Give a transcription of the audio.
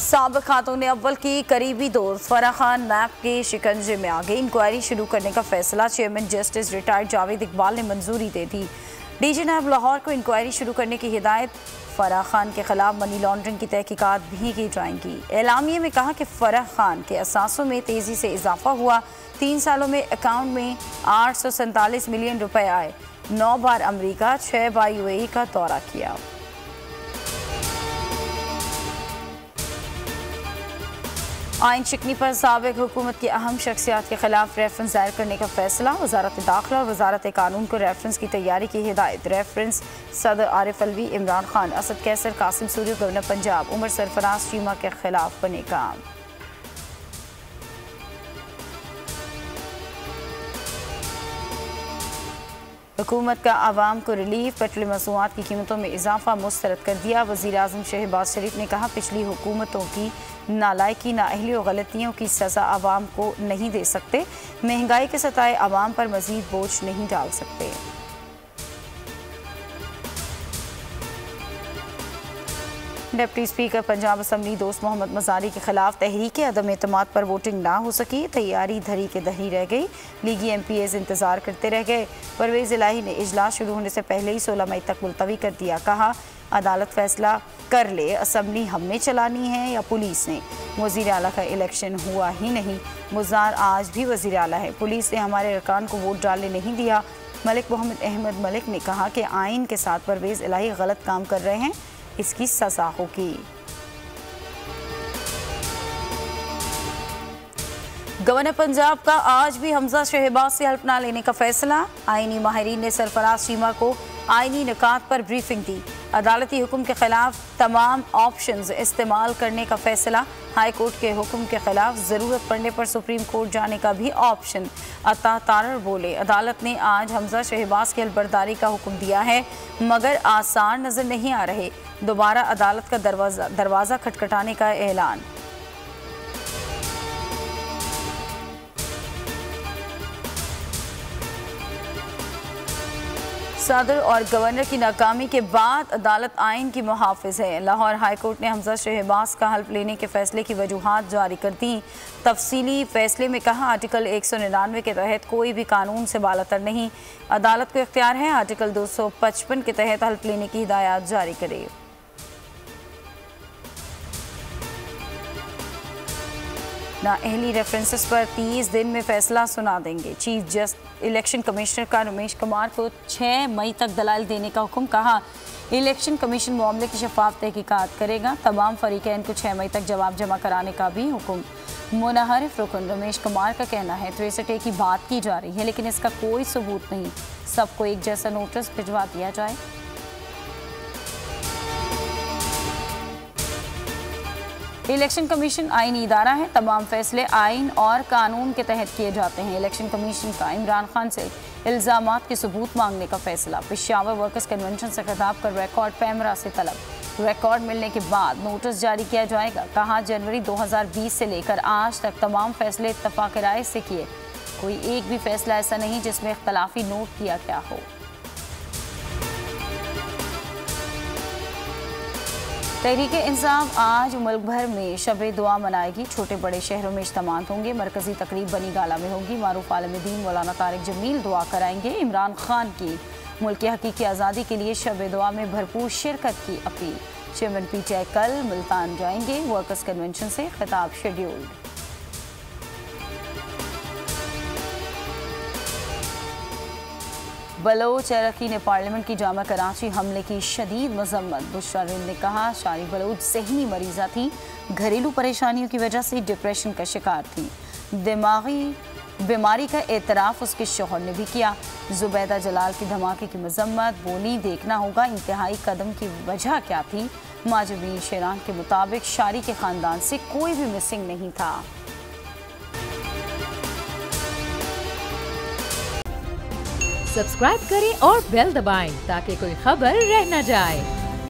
साबिक खातून अव्वल की करीबी दोस्त फराह खान नैब के शिकंजे में आ गई। इंक्वायरी शुरू करने का फैसला chairman justice retired Javed Iqbal ने मंजूरी दे दी। डीजी नैब लाहौर को इंक्वायरी शुरू करने की हिदायत। फराह खान के खिलाफ मनी लॉन्ड्रिंग की तहकीकात भी की जाएंगी। एलामिये में कहा कि फराह खान के असासों में तेजी से इजाफा हुआ। 3 सालों में अकाउंट में 847 मिलियन रुपए आए। 9 बार अमरीका, 6 बार UAE का दौरा किया। आइन शिकनी पर साबिक हुकूमत की अहम शख्सियात के खिलाफ रेफरेंस दायर करने का फैसला। वजारत दाखिला और वजारत कानून को रेफरेंस की तैयारी की हिदायत। रेफरेंस सदर आरिफ अलवी, इमरान खान, असद कैसर, कासिम सूरी, गवर्नर पंजाब उमर सरफराज चीमा के खिलाफ बनेगा। हुकूमत का आवाम को रिलीफ। पेट्रोल मसूआत की कीमतों में इजाफा मुस्तरद कर दिया। वज़ीर आज़म शहबाज शरीफ ने कहा, पिछली हुकूमतों की नालायकी, नाअहली और गलतियों की सज़ा आवाम को नहीं दे सकते। महंगाई के सताए आवाम पर मज़ीद बोझ नहीं डाल सकते। डिप्टी स्पीकर पंजाब असम्बली दोस्त मोहम्मद मज़ारी के खिलाफ तहरीक अदम एतमाद पर वोटिंग ना हो सकी। तैयारी धरी के धरी रह गई। लीगी MPs इंतजार करते रह गए। परवेज़ इलाही ने इजलास शुरू होने से पहले ही 16 मई तक मुलतवी कर दिया। कहा, अदालत फैसला कर ले, असम्बली हमने चलानी है या पुलिस ने। वज़ीर आला का इलेक्शन हुआ ही नहीं। मुज़ार आज भी वज़ीर आला है। पुलिस ने हमारे अरकान को वोट डालने नहीं दिया। मलिक मोहम्मद अहमद मलिक ने कहा कि आइन के साथ परवेज़ इलाही गलत काम कर रहे हैं, इसकी सज़ा होगी। गवर्नर पंजाब का आज भी हमजा शहबाज से हेल्प ना लेने का फैसला। आईनी माहिरीन ने सरफराज चीमा को आईनी निकात पर ब्रीफिंग दी। अदालती हुक्म के खिलाफ तमाम ऑप्शंस इस्तेमाल करने का फैसला। हाई कोर्ट के हुक्म के खिलाफ ज़रूरत पड़ने पर सुप्रीम कोर्ट जाने का भी ऑप्शन। अता तारर बोले, अदालत ने आज हमजा शहबाज की हलबर्दारी का हुक्म दिया है मगर आसार नज़र नहीं आ रहे। दोबारा अदालत का दरवाज़ा खटखटाने का ऐलान। सदर और गवर्नर की नाकामी के बाद अदालत आइन की मुहाफिज है। लाहौर हाई कोर्ट ने हमजा शहबाज का हल्फ लेने के फैसले की वजूहात जारी कर दी। तफसीली फैसले में कहा, आर्टिकल 199 के तहत कोई भी कानून से बालातर नहीं। अदालत को इख्तियार है आर्टिकल 255 के तहत हल्फ लेने की हिदायत जारी करे। नाअहली रेफरेंसेस पर 30 दिन में फैसला सुना देंगे। चीफ जस्टिस इलेक्शन कमिश्नर का रमेश कुमार को 6 मई तक दलाइल देने का हुक्म। कहा, इलेक्शन कमीशन मामले की शफाफ तहकीकात करेगा। तमाम फरीकैन को 6 मई तक जवाब जमा कराने का भी हुक्म। मुनहरिफ रुकन रमेश कुमार का कहना है 63A की बात की जा रही है लेकिन इसका कोई सबूत नहीं। सबको एक जैसा नोटिस भिजवा दिया जाए। इलेक्शन कमीशन आईनी इदारा है। तमाम फैसले आइन और कानून के तहत किए जाते हैं। इलेक्शन कमीशन का इमरान खान से इल्ज़ामात के सबूत मांगने का फैसला। पेशावर वर्कर्स कन्वेंशन से खिताब कर रिकॉर्ड पैमरा से तलब। रिकॉर्ड मिलने के बाद नोटिस जारी किया जाएगा। कहा, जनवरी 2020 से लेकर आज तक तमाम फैसले इत्तफाक राय से किए। कोई एक भी फैसला ऐसा नहीं जिसमें इख्तलाफी नोट किया गया हो। तहरीके इंसाफ आज मुल्क भर में शब-ए दुआ मनाएगी। छोटे बड़े शहरों में इज्तिमात होंगे। मरकजी तकरीब बनी गाला में होगी। मारूफ आलम दीन मौलाना तारिक जमील दुआ कराएंगे। इमरान खान की मुल्क की हकीकी आज़ादी के लिए शब-ए दुआ में भरपूर शिरकत की अपील। चेयरमैन PTI कल मुल्तान जाएंगे। वर्कर्स कन्वेंशन से खिताब शेड्यूल्ड। बलोच अरकी ने पार्लियामेंट की जामा कराची हमले की शदीद मजम्मत। बुशरा रिंद ने कहा, शारी बलोच ज़हनी मरीज़ा थी, घरेलू परेशानियों की वजह से डिप्रेशन का शिकार थी। दिमागी बीमारी का एतराफ़ उसके शौहर ने भी किया। जुबैदा जलाल की धमाके की मजम्मत। बोली, देखना होगा इंतहाई कदम की वजह क्या थी। माजबी शेरान के मुताबिक शारी के ख़ानदान से कोई भी मिसिंग नहीं था। सब्सक्राइब करें और बेल दबाएं ताकि कोई खबर रह न जाए।